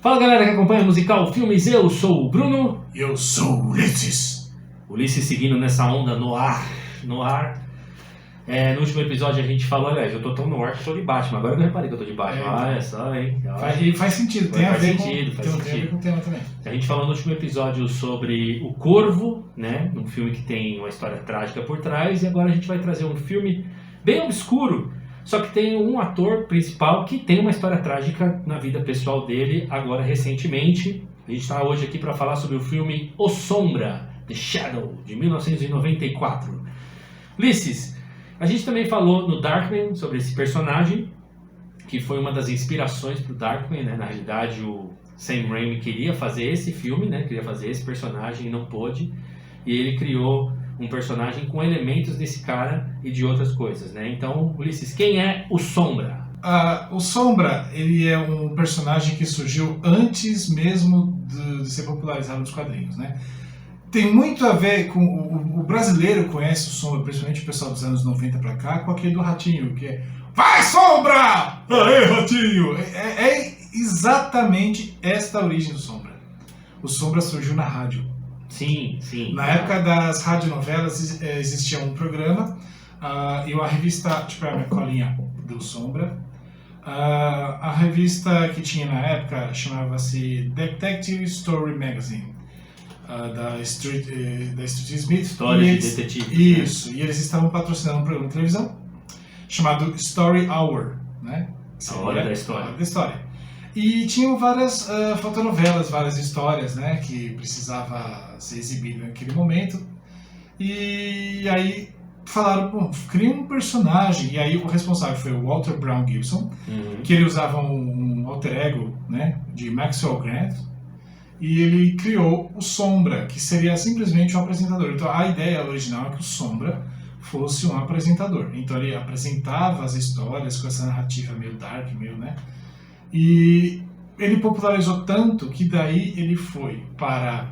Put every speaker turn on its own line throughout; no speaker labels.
Fala galera que acompanha o Musical Filmes, eu sou o Bruno.
Eu sou o Ulisses.
Ulisses seguindo nessa onda no ar. No último episódio a gente falou, aliás, eu tô tão no ar que eu tô de Batman. Agora eu não reparei que eu tô de Batman. Olha só, hein?
Faz sentido, tem a ver com o tema também.
A gente falou no último episódio sobre O Corvo, né? Um filme que tem uma história trágica por trás. E agora a gente vai trazer um filme bem obscuro, só que tem um ator principal que tem uma história trágica na vida pessoal dele, agora recentemente. A gente está hoje aqui para falar sobre o filme O Sombra, The Shadow, de 1994. Ulisses, a gente também falou no Darkman sobre esse personagem, que foi uma das inspirações para o Darkman, né? Na realidade, o Sam Raimi queria fazer esse filme, né? Queria fazer esse personagem e não pôde. E ele criou um personagem com elementos desse cara e de outras coisas, né? Então, Ulisses, quem é o Sombra?
O Sombra, ele é um personagem que surgiu antes mesmo de ser popularizado nos quadrinhos, né? Tem muito a ver com... O brasileiro conhece o Sombra, principalmente o pessoal dos anos 90 pra cá, com aquele do Ratinho, que é vai, Sombra! Aê, Ratinho! É exatamente esta a origem do Sombra. O Sombra surgiu na rádio.
Sim.
Na época das radionovelas existia um programa e uma revista, tipo a minha colinha do Sombra. A revista que tinha na época chamava-se Detective Story Magazine, da Street Smith.
Histórias de detetive.
Isso, e eles estavam patrocinando um programa de televisão chamado Story Hour, né?
A hora da história.
A hora da história. E tinham várias fotonovelas, várias histórias, né, que precisava ser exibido naquele momento. E aí falaram, bom, cria um personagem. E aí o responsável foi o Walter Brown Gibson, que ele usava um alter ego, né, de Maxwell Grant. E ele criou o Sombra, que seria simplesmente um apresentador. Então a ideia original é que o Sombra fosse um apresentador. Então ele apresentava as histórias com essa narrativa meio dark, meio, né? E ele popularizou tanto que daí ele foi para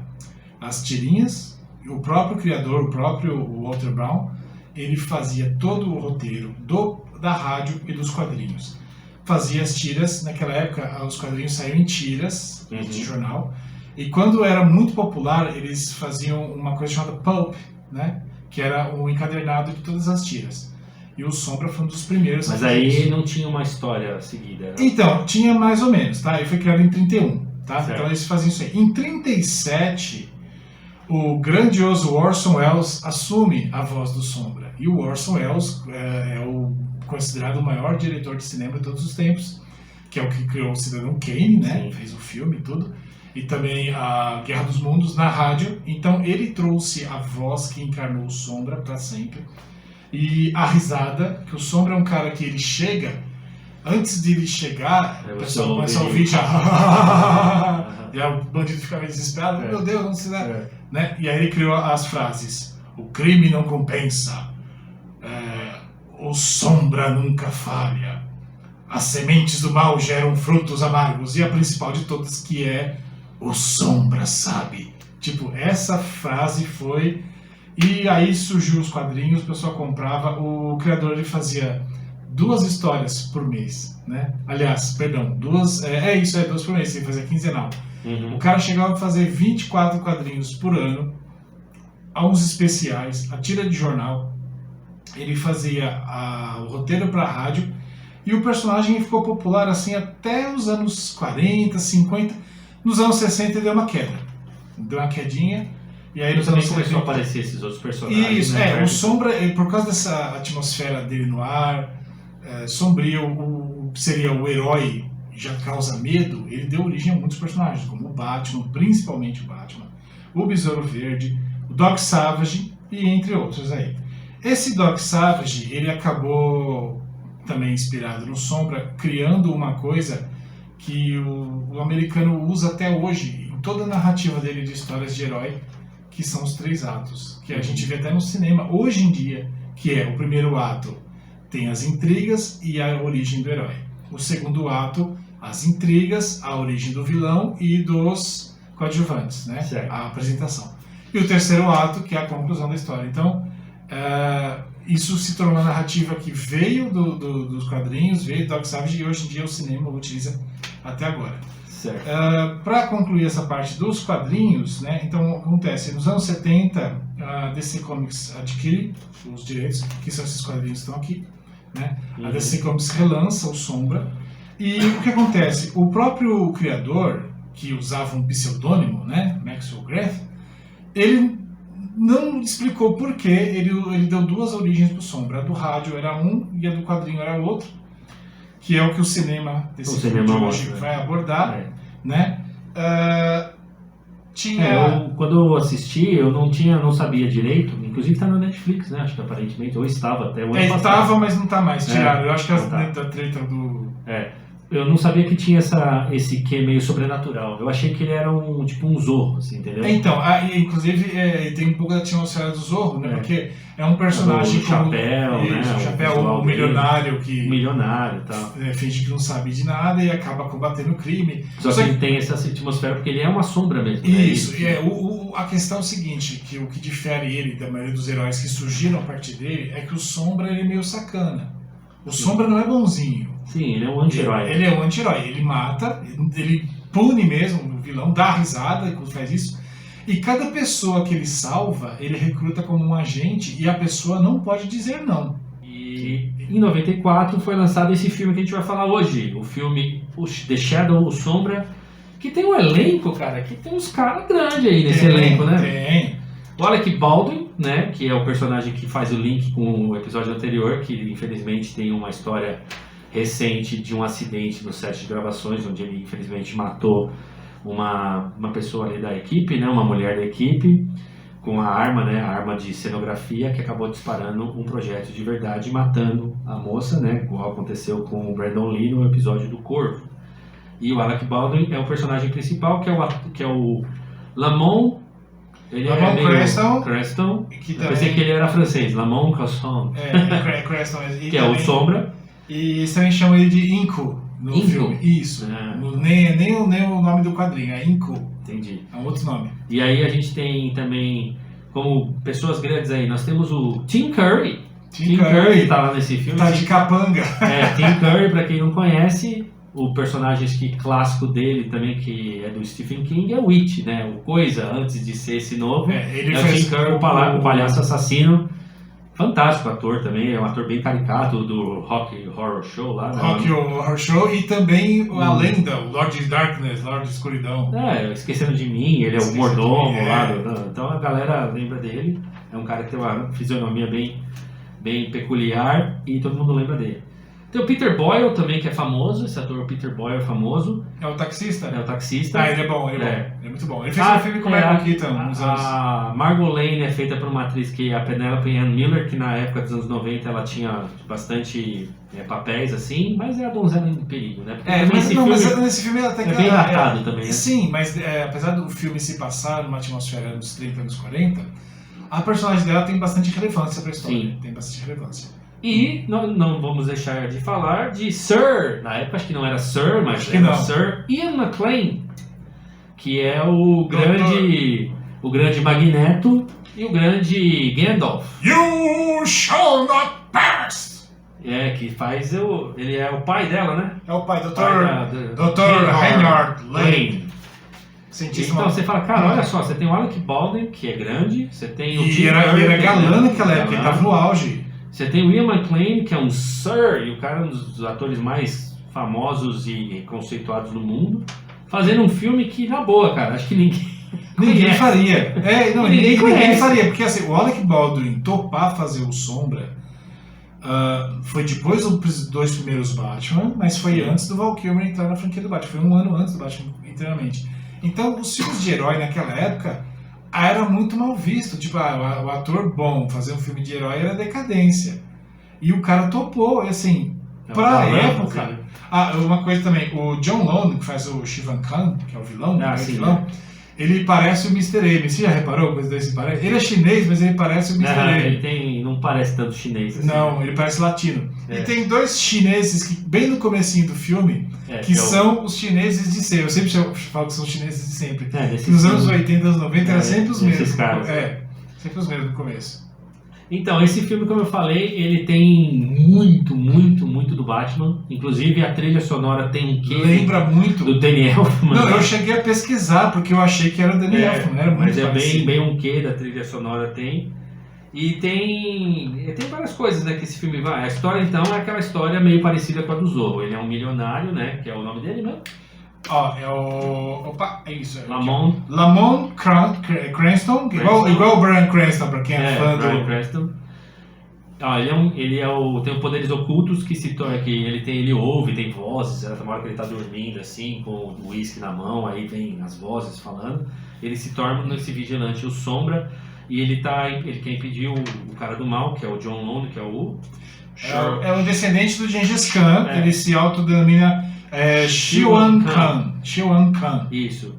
as tirinhas. O próprio criador, o próprio Walter Brown, ele fazia todo o roteiro da rádio e dos quadrinhos. Fazia as tiras, naquela época os quadrinhos saíam em tiras de jornal. E quando era muito popular, eles faziam uma coisa chamada pulp, né? Que era um encadernado de todas as tiras. E o Sombra foi um dos primeiros.
Mas aí não tinha uma história seguida.
Então, tinha mais ou menos, tá? Ele foi criado em 31, tá?
Certo.
Então eles faziam isso aí. Em 37, o grandioso Orson Welles assume a voz do Sombra. E o Orson Welles é considerado o maior diretor de cinema de todos os tempos, que é o que criou o Cidadão Kane, né?
Sim.
Fez o filme e tudo. E também a Guerra dos Mundos na rádio. Então ele trouxe a voz que encarnou o Sombra para sempre. E a risada, que o Sombra é um cara que ele chega, antes de ele chegar, o pessoal começa a ouvir já. E aí o bandido fica meio desesperado, meu Deus, não se dá. Né? E aí ele criou as frases: o crime não compensa, o Sombra nunca falha, as sementes do mal geram frutos amargos, e a principal de todas, que é o Sombra sabe. Tipo, essa frase foi... E aí surgiu os quadrinhos, o pessoal comprava, o criador ele fazia 2 histórias por mês, né? Aliás, perdão, 2 por mês, ele fazia quinzenal. O cara chegava a fazer 24 quadrinhos por ano, alguns especiais, a tira de jornal, ele fazia o roteiro para a rádio, e o personagem ficou popular assim até os anos 40, 50, nos anos 60 ele deu uma queda, deu uma quedinha. E aí
nos anos começou a aparecer esses outros personagens.
Isso, o Sombra, por causa dessa atmosfera dele no ar, sombrio, seria o herói, já causa medo, ele deu origem a muitos personagens, como o Batman, principalmente o Batman, o Besouro Verde, o Doc Savage e entre outros aí. Esse Doc Savage, ele acabou também inspirado no Sombra, criando uma coisa que o americano usa até hoje, em toda a narrativa dele de histórias de herói, que são os 3 atos, que a gente vê até no cinema hoje em dia, que é o primeiro ato tem as intrigas e a origem do herói. O segundo ato, as intrigas, a origem do vilão e dos coadjuvantes, né? A apresentação. E o terceiro ato, que é a conclusão da história. Então, isso se tornou uma narrativa que veio dos quadrinhos, veio do Doc Savage, e hoje em dia o cinema utiliza até agora.
Certo.
Para concluir essa parte dos quadrinhos, né, então acontece, nos anos 70, a DC Comics adquire os direitos, que são esses quadrinhos que estão aqui, né? A DC Comics relança o Sombra, e o que acontece? O próprio criador, que usava um pseudônimo, né, Maxwell Grath, ele não explicou por que ele deu duas origens para o Sombra. A do rádio era um e a do quadrinho era outro, que é o que o cinema desse filme de hoje vai abordar, né?
Quando eu assisti, eu não sabia direito, inclusive está na Netflix, né? Acho que aparentemente, ou estava até o ano passado.
Estava, mas não está mais, tiraram. Eu acho que da treta do...
Eu não sabia que tinha esse quê meio sobrenatural. Eu achei que ele era tipo um Zorro, assim, entendeu?
Então, inclusive tem um pouco da atmosfera do Zorro, né? Porque é um personagem com
chapéu, né?
O chapéu, o milionário que...
Milionário, tá?
Finge que não sabe de nada e acaba combatendo o crime.
Só que ele tem essa atmosfera porque ele é uma sombra mesmo.
Isso, né? A questão é o seguinte, que o que difere ele da maioria dos heróis que surgiram a partir dele é que o Sombra ele é meio sacana. O Sombra não é bonzinho.
Sim, ele é um anti-herói.
Ele é um anti-herói. Ele mata, ele pune mesmo o vilão, dá risada quando faz isso. E cada pessoa que ele salva, ele recruta como um agente e a pessoa não pode dizer não.
E em 94 foi lançado esse filme que a gente vai falar hoje. O filme The Shadow, o Sombra, que tem um elenco, cara, que tem uns caras grandes aí nesse elenco, né?
Tem.
O Alec Baldwin, né, que é o personagem que faz o link com o episódio anterior, que infelizmente tem uma história recente de um acidente no set de gravações, onde ele infelizmente matou uma pessoa ali da equipe, né, uma mulher da equipe, com a arma, né, a arma de cenografia, que acabou disparando um projétil de verdade, matando a moça, né, igual aconteceu com o Brandon Lee no episódio do Corvo. E o Alec Baldwin é o personagem principal, que é o Lamont. Ele
Lamont
Creston.
Eu
pensei que ele era francês, Lamont Creston.
Creston.
Que é o Sombra.
E eles também chamam ele de Inco no filme. Isso. Nem o nome do quadrinho, é Inco.
Entendi.
É um outro nome.
E aí a gente tem também, como pessoas grandes aí, nós temos o Tim Curry. Tim Curry tá lá nesse filme.
Tá de capanga.
Tim Curry, pra quem não conhece, o personagem clássico dele também, que é do Stephen King, é o It, né? O Coisa, antes de ser esse novo.
Ele
é o Tim Curry, o palhaço assassino. Fantástico ator também, é um ator bem caricato do Rocky Horror Show lá. Né?
Rocky Horror Show e também a lenda, o Lord of Darkness, Lord of Escuridão.
Esquecendo de Mim, ele é o mordomo lá. Então a galera lembra dele. É um cara que tem uma fisionomia bem peculiar e todo mundo lembra dele. Tem o Peter Boyle também, que é famoso, esse ator, o Peter Boyle é famoso.
É o taxista?
É o taxista.
Ele é bom, ele é muito bom. Ele fez um filme com o Michael Keaton uns anos.
A Margot Lane é feita por uma atriz que é a Penelope Ann Miller, que na época dos anos 90 ela tinha bastante papéis assim, mas é a donzela em perigo, né?
Mas nesse filme ela tem
que... É bem datado também, né?
Sim, mas apesar do filme se passar numa atmosfera dos 30 anos 40, a personagem dela tem bastante relevância pra história.
Sim.
Tem bastante relevância.
E não vamos deixar de falar de Sir, na época acho que não era Sir, mas era Sir Ian McClane, que é o grande Magneto e o grande Gandalf.
You shall not pass!
Que faz ele é o pai dela, né?
É o pai, Dr. Reinhard Lane.
Então você fala, cara, olha só, você tem o Alec Baldwin, que é grande, você tem o
ele era galã naquela época, ele tava no auge.
Você tem o Ian McClane, que é um Sir, e o cara é um dos atores mais famosos e conceituados do mundo, fazendo um filme que, na boa, cara, acho que
ninguém faria.
Ninguém
faria, porque assim, o Alec Baldwin topar fazer o Sombra foi depois dos dois primeiros Batman, mas foi antes do Val Kilmer entrar na franquia do Batman. Foi um ano antes do Batman inteiramente. Então, os filmes de herói naquela época era muito mal visto. Tipo, o ator bom fazer um filme de herói era decadência. E o cara topou, assim, pra época. Uma coisa também, o John Lone, que faz o Shivan Khan, que é o vilão, ele parece o Mr. M. Você já reparou coisa desse parece? Ele é chinês, mas ele parece o Mr. M.
Ele não parece tanto chinês assim.
Não, ele parece latino. E tem dois chineses que, bem no comecinho do filme, que são os chineses de sempre. Eu sempre falo que são os chineses de sempre. Nos anos 80, anos 90, era sempre os mesmos.
Caras,
sempre os mesmos no começo.
Então, esse filme, como eu falei, ele tem muito do Batman. Inclusive, a trilha sonora tem um quê
Lembra muito.
do Danny Elfman.
Não, eu cheguei a pesquisar, porque eu achei que era o Danny Elfman, era muito
mas é
parecido.
bem um quê da trilha sonora tem. E tem várias coisas, né, que esse filme vai. A história, então, é aquela história meio parecida com a do Zorro. Ele é um milionário, né, que é o nome dele mesmo.
Ó, é o... Opa, é isso.
Lamont
Cranston, igual o Bryan Cranston, pra quem é fã
Bryan
do...
Cranston. Tem poderes ocultos que se torna que ele ouve, tem vozes, tem uma hora que ele tá dormindo assim, com o uísque na mão, aí vem as vozes falando. Ele se torna esse vigilante, o Sombra, e ele quer impedir o cara do mal, que é o John Lone, que é o...
É o descendente do Gengis Khan, ele se autodenomina Shiwan Khan.
Isso.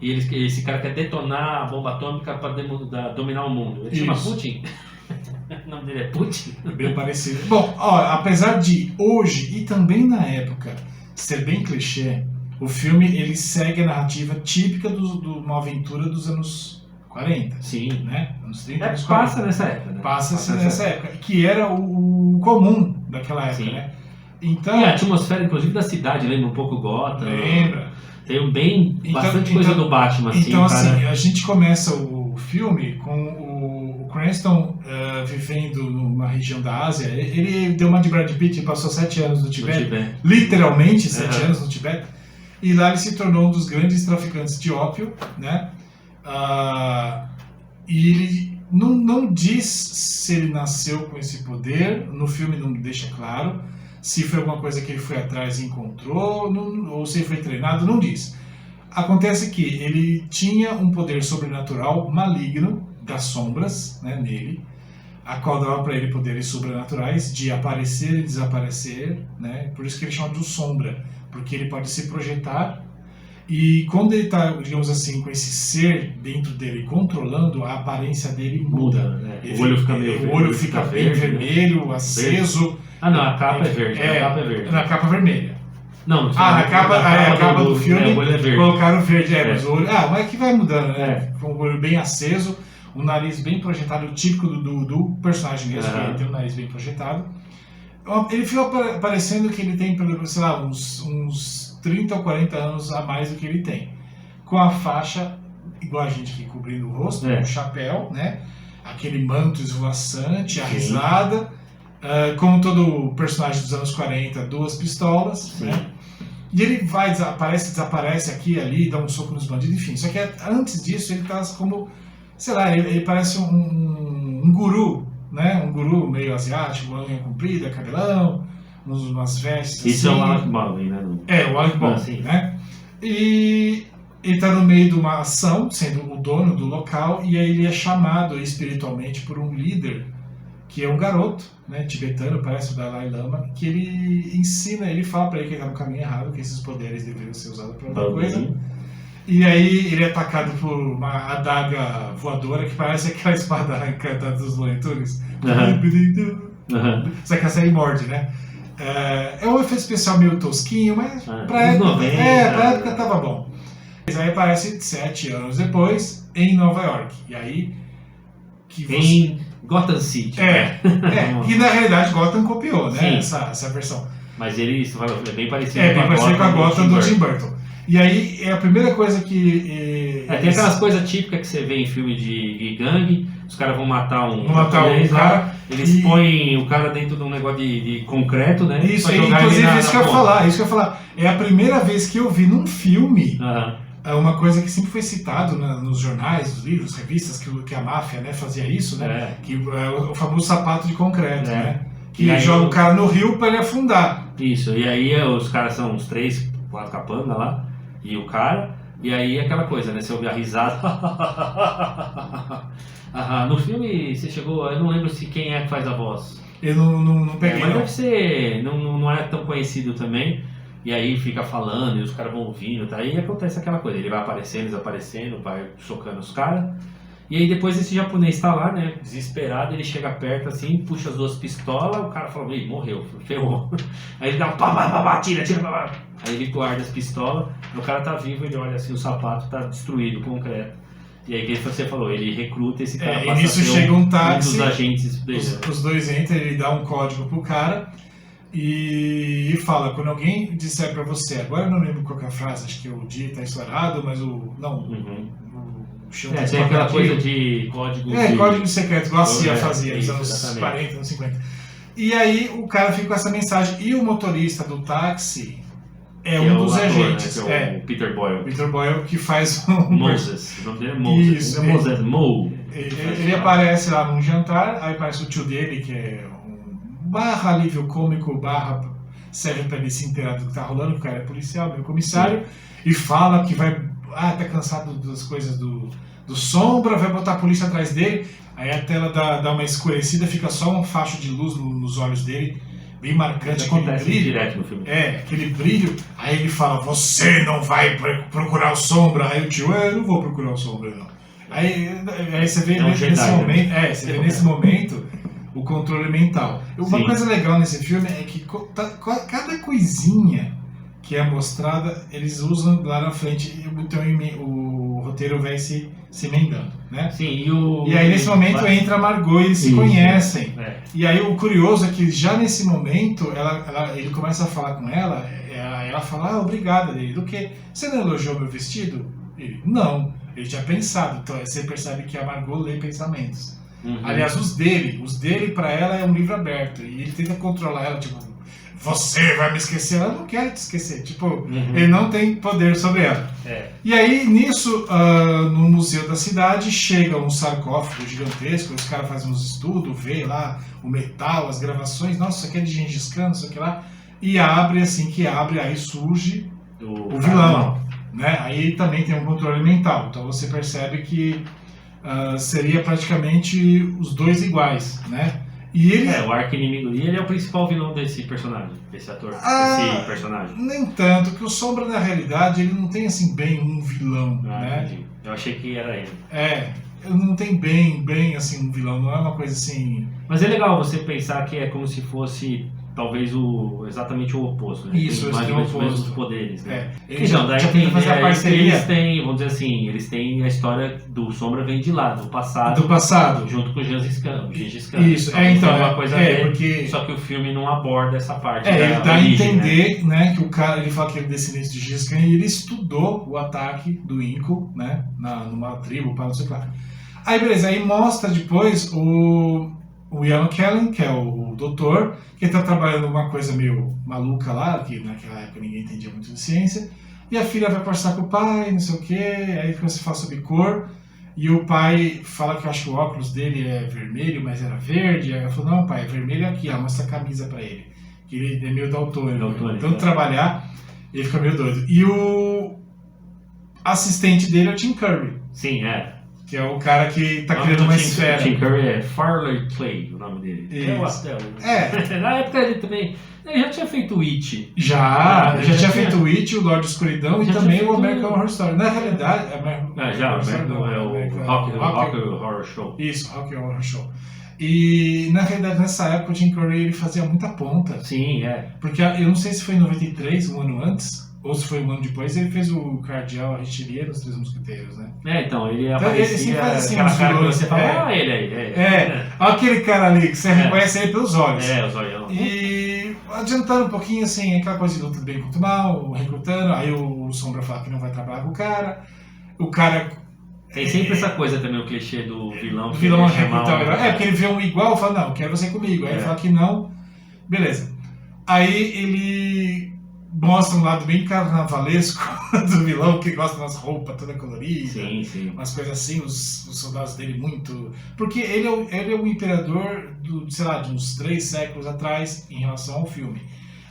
E esse cara quer detonar a bomba atômica para dominar o mundo. Ele chama Putin. O nome dele é Putin.
Bem parecido. Bom, ó, apesar de hoje e também na época ser bem clichê, o filme ele segue a narrativa típica de uma aventura dos anos 40.
Sim.
Né? Anos 30, anos 40.
Passa nessa época, né?
Passa nessa época. Que era o comum daquela época,
Sim.
né? Então,
e a atmosfera, inclusive, da cidade lembra um pouco Gotham.
Lembra.
Tem bastante coisa do Batman, assim.
Então,
cara.
assim, a gente começa o filme com o Cranston vivendo numa região da Ásia. Ele deu uma de Brad Pitt e passou 7 anos no Tibete. Literalmente 7 anos no Tibete. E lá ele se tornou um dos grandes traficantes de ópio, né? E ele não diz se ele nasceu com esse poder, no filme não deixa claro. Se foi alguma coisa que ele foi atrás e encontrou, ou se ele foi treinado, não diz. Acontece que ele tinha um poder sobrenatural maligno das sombras, né, nele, a qual dava para ele poderes sobrenaturais de aparecer e desaparecer, né, por isso que ele chama de sombra, porque ele pode se projetar e quando ele está, digamos assim, com esse ser dentro dele controlando, a aparência dele muda.
Né? O olho fica meio
verde. O olho fica bem vermelho, aceso.
Não, a capa é verde. A capa é verde.
Na capa vermelha.
Não,
na capa do filme
o olho é verde.
Colocaram verde, mas o olho. Mas é que vai mudando, né? Com o olho bem aceso, o nariz bem projetado, típico do personagem mesmo, que ele tem o nariz bem projetado. Ele fica parecendo que ele tem, sei lá, uns 30 ou 40 anos a mais do que ele tem. Com a faixa, igual a gente aqui cobrindo o rosto, o chapéu, né? Aquele manto esvoaçante, a risada. Como todo personagem dos anos 40, 2 pistolas, né? E ele desaparece aqui e ali, dá um soco nos bandidos, enfim. Só que antes disso ele tá como, sei lá, ele parece um guru, né? Um guru meio asiático, unha comprida, cabelão, umas vestes assim.
Isso é o Alec Baldwin, né?
O Alec Baldwin, né? E ele tá no meio de uma ação, sendo o dono do local, e aí ele é chamado espiritualmente por um líder, que é um garoto, né, tibetano, parece o Dalai Lama, que ele ensina, ele fala pra ele que ele tá no caminho errado, que esses poderes deveriam ser usados pra outra coisa. E aí ele é atacado por uma adaga voadora, que parece aquela espada encantada dos Looney Tunes. Só que essa aí morde, né? É um efeito especial meio tosquinho, mas pra época tava bom. Mas aí aparece 7 anos depois, em Nova York. E aí...
Em Gotham City.
E na realidade Gotham copiou, né? Essa versão.
Mas ele é bem parecido
com a Gotham do Tim Burton. E aí é a primeira coisa que...
tem aquelas coisas típicas que você vê em filme de gangue, os caras vão matar um
cara,
eles põem o cara dentro de um negócio de concreto, né?
Isso, inclusive isso que eu ia falar. É a primeira vez que eu vi num filme... uma coisa que sempre foi citado nos jornais, nos livros, revistas, que a máfia, né, fazia isso, né? Que o famoso sapato de concreto, né? Que joga o cara no rio para ele afundar.
Isso, e aí os caras são uns 3, 4 capanga lá, e o cara, e aí aquela coisa, né? Você ouve a risada. No filme você chegou, eu não lembro quem é que faz a voz.
Eu não peguei.
Mas deve ser, não é tão conhecido também. E aí fica falando, e os caras vão ouvindo, tá? E acontece aquela coisa, ele vai aparecendo, desaparecendo, vai socando os caras. E aí depois esse japonês tá lá, né, desesperado, ele chega perto assim, puxa as 2 pistolas, o cara fala, morreu, ferrou. Aí ele dá um pá, tira, pá. Aí ele guarda as pistolas, o cara tá vivo, ele olha assim, o sapato tá destruído, concreto. E aí que você falou, ele recruta esse cara
E
passa
nisso
a ser
chega um
um
táxi,
dos agentes dele.
os dois entram, ele dá um código pro cara e fala, quando alguém disser pra você, agora eu não lembro qual que é a frase, acho que o dia tá estourado, mas o chão tá
Tem aquela
escorregadio.
coisa de código
Código secreto, igual a CIA fazia
isso,
nos anos
exatamente.
40, anos 50. E aí o cara fica com essa mensagem, e o motorista do táxi é um dos
ator,
agentes.
né, que é o Peter Boyle.
Peter Boyle, que faz
Moses, o nome dele é Moses.
Isso,
é Moses, Mo.
Ele aparece lá num jantar, aí aparece o tio dele, que é um barra alívio cômico, barra serve pra ele se inteirar do que tá rolando, porque o cara é policial, meu comissário, e fala que vai. Tá cansado das coisas do Sombra, vai botar a polícia atrás dele, aí a tela dá uma escurecida, fica só um facho de luz nos olhos dele, bem marcante,
Isso
aquele
acontece
brilho.
direto no filme.
Aquele brilho, aí ele fala, você não vai procurar o Sombra, aí o tio, eu não vou procurar o Sombra, não. Aí você vê nesse momento, você vê nesse momento o controle mental. Uma coisa legal nesse filme é que cada coisinha que é mostrada, eles usam lá na frente, então o roteiro vai se emendando, né?
Sim,
e aí nesse momento entra a Margot e eles se conhecem. E aí o curioso é que já nesse momento ele começa a falar com ela, ela fala, obrigada, ele, do que? Você não elogiou meu vestido? Ele, não, ele tinha pensado. Então você percebe que a Margot lê pensamentos. Aliás, os dele pra ela é um livro aberto, e ele tenta controlar ela, tipo, você vai me esquecer, ela não quer te esquecer, tipo, ele não tem poder sobre ela. E aí, nisso, no museu da cidade, chega um sarcófago gigantesco, os caras fazem uns estudos, vê lá o metal, as gravações, nossa, isso aqui é de Gengis Khan, isso aqui lá, e abre, assim que abre, aí surge o vilão, né? Aí também tem um controle mental, então você percebe que seria praticamente os dois iguais, né? E ele...
o arqui-inimigo. E ele é o principal vilão desse personagem, desse ator, desse personagem.
Nem tanto, que o Sombra, na realidade, ele não tem, assim, bem um vilão, né?
Entendi. Eu achei que era ele.
Não tem bem, assim, um vilão, não é uma coisa assim...
Mas é legal você pensar que é como se fosse, talvez, exatamente o oposto, né?
Isso,
tem mais ou menos os mesmos poderes, né?
Ele
então, daí tem,
fazer a parceria.
eles têm, vamos dizer assim, eles têm a história do Sombra vem de lá, do passado. Junto com o Gengis Khan.
Isso, então,
é uma coisa a ver,
porque...
Só que o filme não aborda essa parte
ele dá
origem,
a entender, né, que o cara, ele fala que ele é descendente de Gengis Khan, e ele estudou o ataque do Inco, né, numa tribo, para não sei o que lá. Aí, beleza, aí mostra depois o Ian McKellen, que é o doutor, que está trabalhando uma coisa meio maluca lá, que naquela época ninguém entendia muito de ciência, e a filha vai conversar com o pai, não sei o que, aí começa a falar sobre cor, e o pai fala que eu acho que o óculos dele é vermelho, mas era verde, aí ela falou, não pai, é vermelho aqui, mostra a camisa pra ele, que ele é meio daltônico, então trabalhar, ele fica meio doido. E o assistente dele é o Tim Curry.
Sim,
que é o cara que tá criando uma esfera.
Tim Curry é Farley Clay, o nome dele. Na época ele também... Ele já tinha feito o It.
Já tinha feito o It, o Lorde da Escuridão e também o American Horror Story. Na realidade...
o Rock Horror Show.
Isso, Rock Horror Show. E na realidade nessa época o Tim Curry ele fazia muita ponta.
Sim,
Porque eu não sei se foi em 93, um ano antes, ou se foi um ano depois, ele fez o Cardeal Richelieu nos Três Mosqueteiros, né?
Então, ele
então,
aparecia
ele faz assim,
aquela cara que
vilões,
você fala, ele aí.
Olha aquele cara ali, que você reconhece ele pelos olhos.
Os olhão.
E adiantando um pouquinho, assim, aquela coisa de luta do bem contra o mal, recrutando, aí o Sombra fala que não vai trabalhar com o cara...
Tem sempre essa coisa também, o clichê do vilão.
O vilão recrutar o herói. Porque ele vê um igual e fala, não, quero você comigo. Aí ele fala que não, beleza. Aí ele... mostra um lado bem carnavalesco do vilão, que gosta das roupas toda colorida,
sim.
umas coisas assim, os soldados dele muito... Porque ele é o imperador, sei lá, de uns 3 séculos atrás em relação ao filme.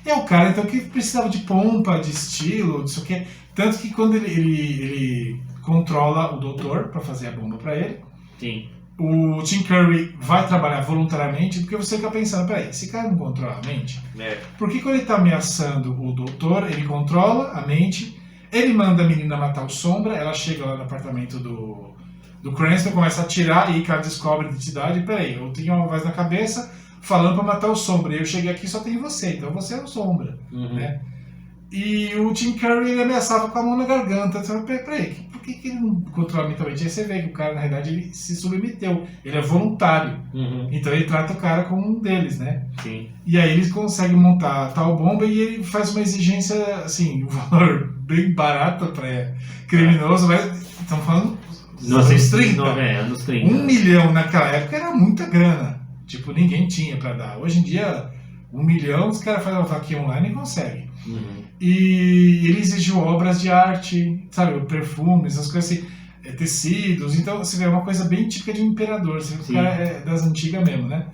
É o cara, então, que precisava de pompa, de estilo, disso aqui. Tanto que quando ele controla o doutor para fazer a bomba para ele,
sim.
O Tim Curry vai trabalhar voluntariamente, porque você fica pensando, peraí, esse cara não controla a mente? Por que quando ele está ameaçando o doutor, ele controla a mente, ele manda a menina matar o Sombra, ela chega lá no apartamento do Cranston, começa a atirar e aí cara descobre a identidade, peraí, eu tenho uma voz na cabeça falando para matar o Sombra, e eu cheguei aqui e só tem você, então você é o Sombra, né? E o Tim Curry ele ameaçava com a mão na garganta, peraí, por por que ele não controla mentalmente? Aí você vê que o cara, na verdade, ele se submeteu. Ele é voluntário. Então ele trata o cara como um deles, né?
Sim.
E aí eles conseguem montar tal bomba e ele faz uma exigência, assim, um valor bem barato para criminoso, mas estamos falando dos anos 30.
Anos 30.
1 milhão naquela época era muita grana. Tipo, ninguém tinha para dar. Hoje em dia, 1 milhão, os caras fazem uma vaquinha online e conseguem. E ele exigiu obras de arte, sabe, perfumes, essas coisas assim, tecidos. Então, você vê, é uma coisa bem típica de um imperador. Você vê que o cara é das antigas mesmo, né?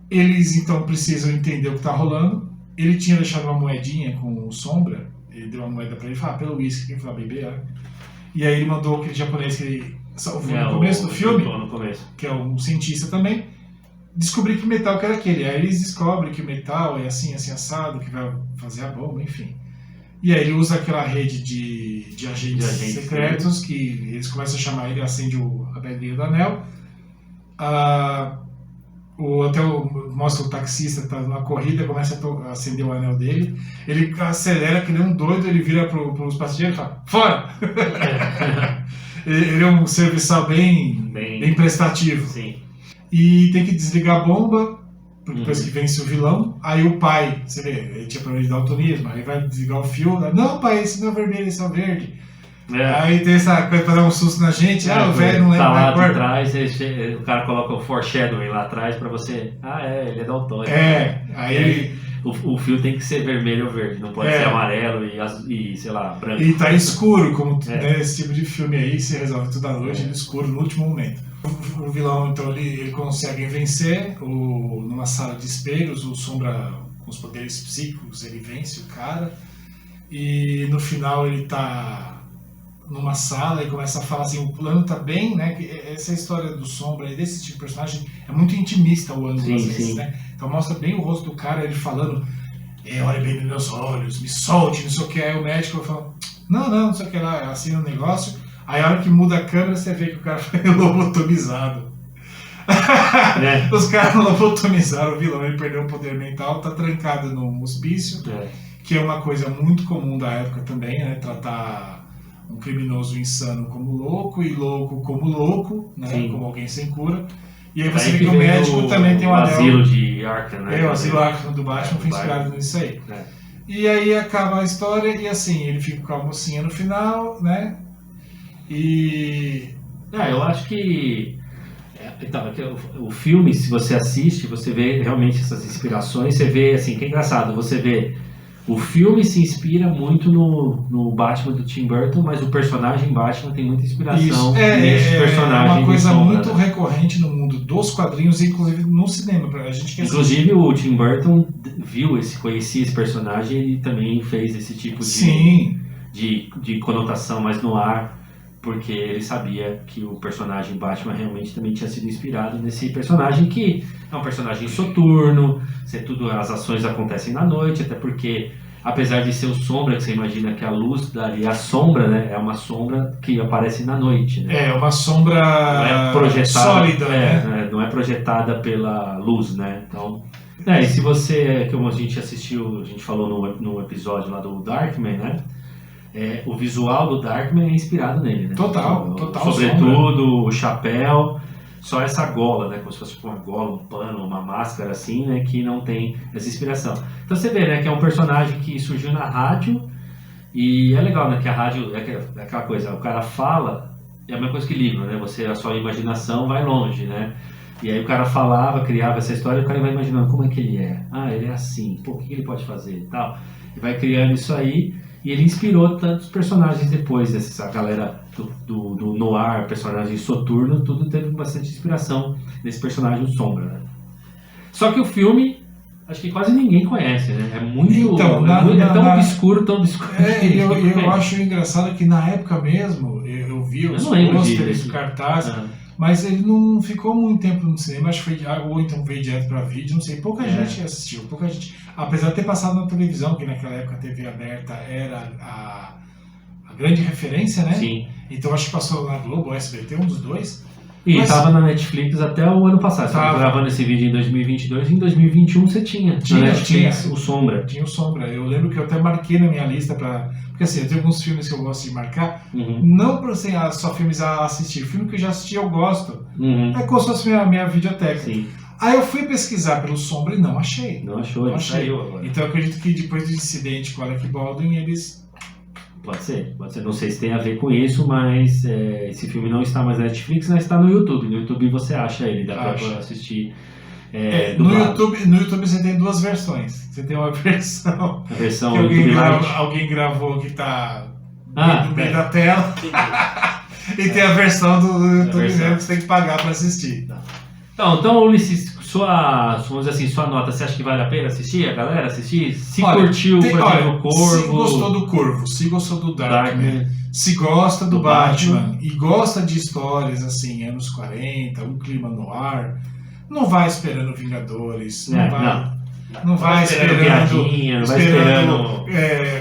Eles, então, precisam entender o que está rolando. Ele tinha deixado uma moedinha com o Sombra. Ele deu uma moeda para ele e falou, pelo uísque, quem foi beber, né? E aí ele mandou aquele japonês que ele salvou no começo do filme, que é um cientista também, descobrir que metal que era aquele. Aí eles descobrem que o metal é assim, assim, assado, que vai fazer a bomba, enfim. E aí ele usa aquela rede de agentes secretos, que eles começam a chamar ele, acende a pedrinha do anel. Mostra o taxista, tá numa corrida, começa a acender o anel dele. Ele acelera que nem um doido, ele vira para os passageiros e fala, fora! Ele é um serviçal bem prestativo.
Sim.
E tem que desligar a bomba, depois que vence o vilão. Aí o pai, você vê, ele tinha problema de daltonismo, aí vai desligar o fio. Não, pai, esse não é vermelho, esse é o verde. Aí tem essa coisa pra dar um susto na gente. O velho não lembra
tá lá
da cor.
de trás, o cara coloca o foreshadowing lá atrás pra você. Ele é daltônico.
Aí
o fio tem que ser vermelho ou verde, não pode ser amarelo e sei lá, branco.
E tá escuro, como né, esse tipo de filme aí, se resolve tudo à noite, no escuro, no último momento. O vilão, então, ele consegue vencer numa sala de espelhos, o Sombra, com os poderes psíquicos, ele vence o cara. E no final ele tá numa sala e começa a falar assim, o plano tá bem, né? Essa história do Sombra e desse tipo de personagem é muito intimista o ângulo, às vezes, né? Então mostra bem o rosto do cara, ele falando, olha bem nos meus olhos, me solte, não sei o que. Aí o médico fala, não sei o que lá, assina o negócio. Aí a hora que muda a câmera, você vê que o cara foi lobotomizado. Os caras lobotomizaram o vilão, ele perdeu o poder mental, tá trancado num hospício, que é uma coisa muito comum da época também, né? Tratar um criminoso insano como louco e louco como louco, né? Como alguém sem cura. E aí você vê que o médico também tem um anel. O asilo
de Arkham, né?
O asilo Arkham do Batman foi inspirado nisso aí. E aí acaba a história e assim, ele fica com a mocinha no final, né? E...
eu acho que... Então, o filme, se você assiste, você vê realmente essas inspirações, você vê, assim, que é engraçado, você vê... O filme se inspira muito no Batman do Tim Burton, mas o personagem Batman tem muita inspiração nesse personagem.
É uma coisa muito recorrente no mundo dos quadrinhos, inclusive no cinema. A gente
inclusive o Tim Burton conhecia esse personagem e também fez esse tipo de conotação mais no ar, porque ele sabia que o personagem Batman realmente também tinha sido inspirado nesse personagem, que é um personagem soturno, as ações acontecem na noite, até porque, apesar de ser o Sombra, que você imagina que a luz dali, a sombra, né, é uma sombra que aparece na noite, né?
É uma sombra não é projetada, sólida, né?
Não é projetada pela luz, né? Então, e se você, como a gente assistiu, a gente falou no episódio lá do Darkman, né? O visual do Darkman é inspirado nele, né?
Total.
Sobretudo o chapéu, só essa gola, né? Como se fosse uma gola, um pano, uma máscara assim, né? Que não tem essa inspiração. Então você vê, né? Que é um personagem que surgiu na rádio e é legal, né? Que a rádio é aquela coisa, o cara fala, é a mesma coisa que livro, né? A sua imaginação vai longe, né? E aí o cara falava, criava essa história e o cara vai imaginando como é que ele é. Ele é assim, o que ele pode fazer e tal. E vai criando isso aí. E ele inspirou tantos personagens depois, essa galera do noir, personagem soturno, tudo teve bastante inspiração nesse personagem Sombra, né? Só que o filme, acho que quase ninguém conhece, né? É muito...
Então,
tão obscuro.
Eu acho engraçado que na época mesmo, eu vi os pôsteres, os cartazes, mas ele não ficou muito tempo no cinema, acho que foi, ou então veio direto pra vídeo, não sei, pouca gente assistiu, apesar de ter passado na televisão, que naquela época a TV aberta era a grande referência, né?
Sim.
Então acho que passou na Globo, ou SBT, um dos dois,
E
Mas-
tava na Netflix até o ano passado. Você
Tava.
tava gravando esse vídeo em 2022 e em 2021 você tinha
Tinha,
na Netflix
tinha.
o Sombra.
Tinha o Sombra. Eu lembro que eu até marquei na minha lista pra... Porque assim, eu tenho alguns filmes que eu gosto de marcar,
Uhum.
não pra assim, só filmes a assistir. Filme que eu já assisti eu gosto.
Uhum.
É como se fosse minha videoteca.
Sim,
Aí eu fui pesquisar pelo Sombra e não achei.
não achou?
Não
Ele
achei.
saiu agora.
Então eu acredito que depois do incidente com o Alec Baldwin, eles...
Pode ser. Não sei se tem a ver com isso, mas esse filme não está mais na Netflix, mas está no YouTube. No YouTube você acha ele, dá pra
Acha.
assistir.
no
dublado.
YouTube você tem duas versões. Você tem uma versão
A versão
que
YouTube Lite.
alguém gravou que tá
Ah,
no meio
é.
da tela. E tem a versão do YouTube
versão.
mesmo que você tem que pagar pra assistir.
Então Ulisses, vamos dizer assim, sua nota, você acha que vale a pena assistir? A galera assistir? Se
Olha,
curtiu, por exemplo, o Corvo,
se gostou do Corvo, se gostou do Darkman,
Darkman,
se gosta do
Do
Batman e gosta de histórias assim, anos 40, um clima no ar, não vai esperando Vingadores, não vai esperando
piadinha, não vai esperando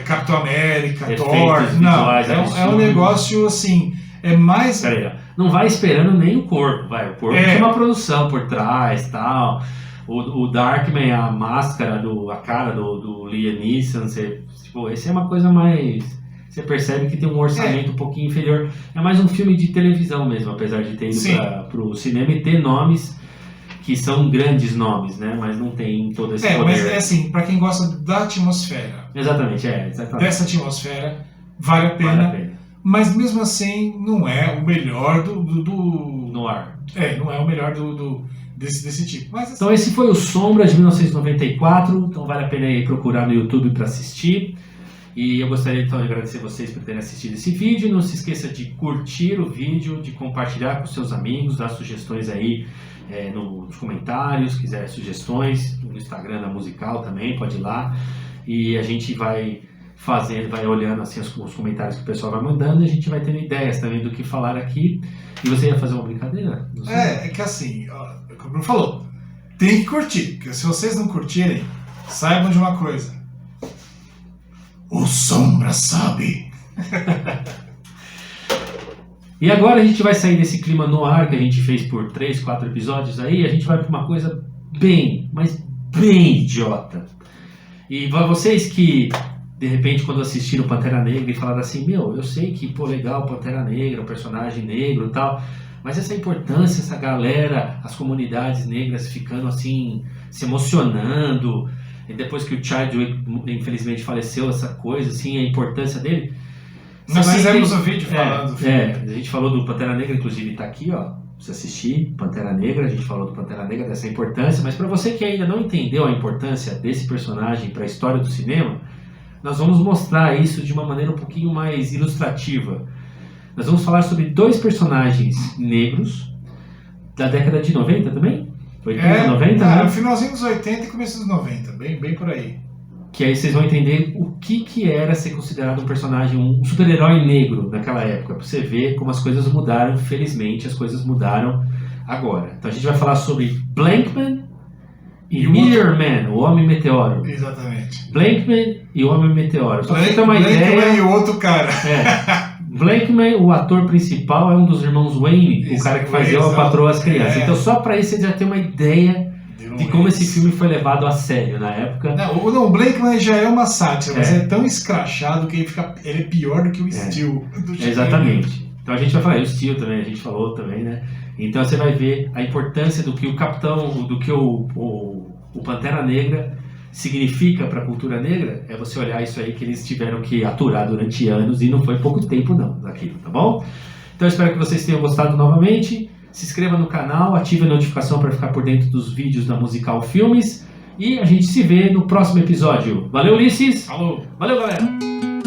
Capitão América,
efeitos
Thor, não,
visuais
é um
absurdos.
negócio assim, é mais...
Peraí, ó. Não vai esperando nem o Corvo, vai. O Corvo tinha uma produção por trás e tal. O Darkman, a máscara, a cara do Liam Neeson, esse é uma coisa mais... Você percebe que tem um orçamento um pouquinho inferior. É mais um filme de televisão mesmo, apesar de ter
Sim.
ido pro cinema e ter nomes que são grandes nomes, né? Mas não tem todo esse poder.
Mas é assim, pra quem gosta da atmosfera,
Exatamente.
dessa atmosfera, vale a pena.
Vale a pena.
Mas mesmo assim, não é o melhor do...
No ar.
não é o melhor desse tipo. Mas assim,
Então esse foi o Sombra de 1994, então vale a pena aí procurar no YouTube para assistir. E eu gostaria então de agradecer vocês por terem assistido esse vídeo. Não se esqueça de curtir o vídeo, de compartilhar com seus amigos, dar sugestões aí nos comentários, se quiser sugestões, no Instagram da Musical também, pode ir lá. E a gente vai olhando assim os comentários que o pessoal vai mandando e a gente vai tendo ideias também do que falar aqui. E você ia fazer uma brincadeira? Não sei.
é que assim, ó, como o Bruno falou, tem que curtir, porque se vocês não curtirem, saibam de uma coisa. O Sombra sabe.
E agora a gente vai sair desse clima no ar que a gente fez por 3, 4 episódios aí, a gente vai para uma coisa mas bem idiota. E para vocês que, de repente, quando assistiram Pantera Negra e falaram assim, eu sei que, legal, Pantera Negra, um personagem negro e tal, mas essa importância, essa galera, as comunidades negras ficando assim, se emocionando, e depois que o Chadwick, infelizmente, faleceu, essa coisa, assim, a importância dele...
Nós
Você vai
fizemos
entender-
um vídeo falando do filme.
a gente falou do Pantera Negra, inclusive tá aqui, ó. Pra você assistir Pantera Negra, a gente falou do Pantera Negra, dessa importância, mas para você que ainda não entendeu a importância desse personagem para a história do cinema, nós vamos mostrar isso de uma maneira um pouquinho mais ilustrativa. Nós vamos falar sobre 2 personagens negros da década de 90 também? 80, 90, né?
No finalzinho dos 80 e começo dos 90, bem por aí.
Que aí vocês vão entender o que era ser considerado um personagem, um super-herói negro naquela época. Pra você ver como as coisas mudaram, felizmente as coisas mudaram agora. Então a gente vai falar sobre Blankman e
E o
Meteor Man, o Homem Meteoro.
Exatamente.
Blankman e o Homem Meteoro. Só pra você ter uma ideia...
e o outro cara.
Blankman, o ator principal, é um dos irmãos Wayne, o
Isso,
cara que fazia
exato.
a Patroa as Crianças.
É.
Então só pra isso você já tem uma ideia de como esse filme foi levado a sério na época.
Não, o Blankman já é uma sátira, mas
É.
é tão escrachado que ele é pior do que o Steel.
Exatamente. Então a gente vai falar, o Steel também, a gente falou também, né? Então você vai ver a importância do que o Capitão, do que o Pantera Negra significa para a cultura negra, é você olhar isso aí que eles tiveram que aturar durante anos e não foi pouco tempo não, daquilo, tá bom? Então eu espero que vocês tenham gostado novamente. Se inscreva no canal, ative a notificação para ficar por dentro dos vídeos da Musical Filmes e a gente se vê no próximo episódio. Valeu, Ulisses!
Falou!
Valeu, galera!